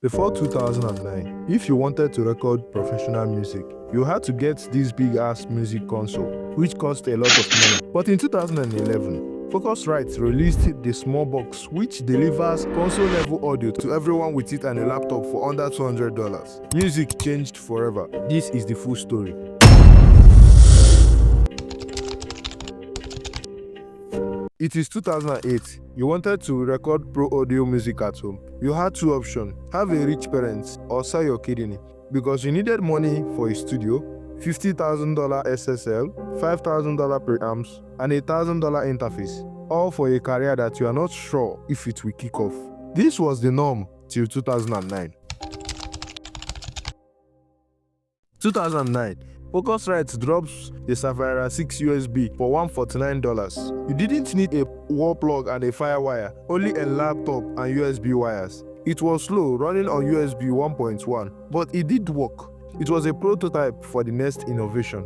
Before 2009, if you wanted to record professional music, you had to get this big-ass music console, which cost a lot of money. But in 2011, Focusrite released the small box, which delivers console-level audio to everyone with it and a laptop for under $200. Music changed forever. This is the full story. It is 2008. You wanted to record pro audio music at home. You had two options: have a rich parents or sell your kidney, because you needed money for a studio, $50,000 SSL, $5,000 preamps, and a $1,000 interface, all for a career that you are not sure if it will kick off. This was the norm till 2009. 2009. Focusrite drops the Sapphire 6 USB for $149. You didn't need a wall plug and a firewire, only a laptop and USB wires. It was slow, running on USB 1.1, but it did work. It was a prototype for the next innovation.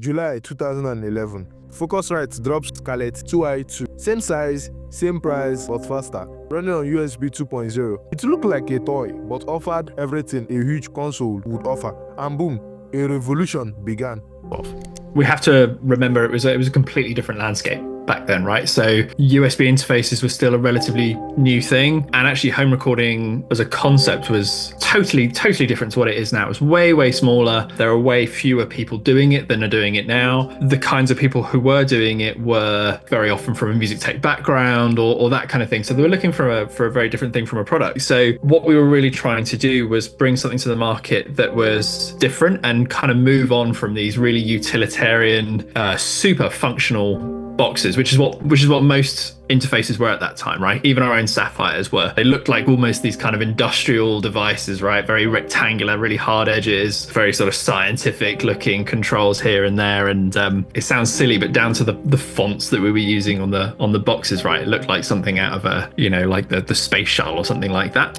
July 2011. Focusrite drops Scarlett 2i2. Same size, same price, but faster. Running on USB 2.0. It looked like a toy, but offered everything a huge console would offer. And boom, a revolution began. We have to remember it was a completely different landscape back then, right? So USB interfaces were still a relatively new thing, and actually home recording as a concept was totally different to what it is now. It was way smaller. There are way fewer people doing it than are doing it now. The kinds of people who were doing it were very often from a music tech background or that kind of thing. So they were looking for a very different thing from a product. So what we were really trying to do was bring something to the market that was different and kind of move on from these really utilitarian, super functional boxes, which is what most interfaces were at that time, right? Even our own Sapphires were. They looked like almost these kind of industrial devices, right? Very rectangular, really hard edges, very sort of scientific looking controls here and there. And it sounds silly, but down to the fonts that we were using on the boxes, right? It looked like something out of a, like the space shuttle or something like that.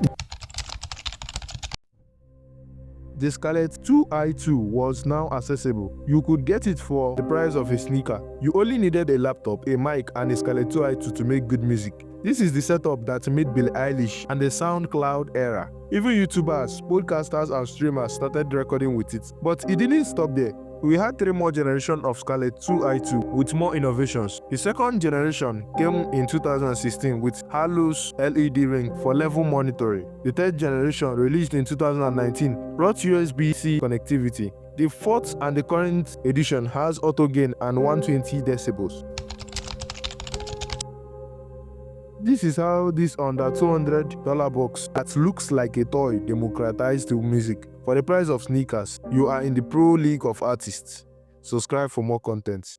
The Scarlett 2i2 was now accessible. You could get it for the price of a sneaker. You only needed a laptop, a mic, and a Scarlett 2i2 to make good music. This is the setup that made Billie Eilish and the SoundCloud era. Even YouTubers, podcasters, and streamers started recording with it. But it didn't stop there. We had 3 more generations of Scarlett 2i2 with more innovations. The second generation came in 2016 with Halo's LED ring for level monitoring. The third generation, released in 2019, brought USB-C connectivity. The fourth and the current edition has auto gain and 120 decibels. This is how this under $200 box that looks like a toy democratized music. For the price of sneakers, you are in the pro league of artists. Subscribe for more content.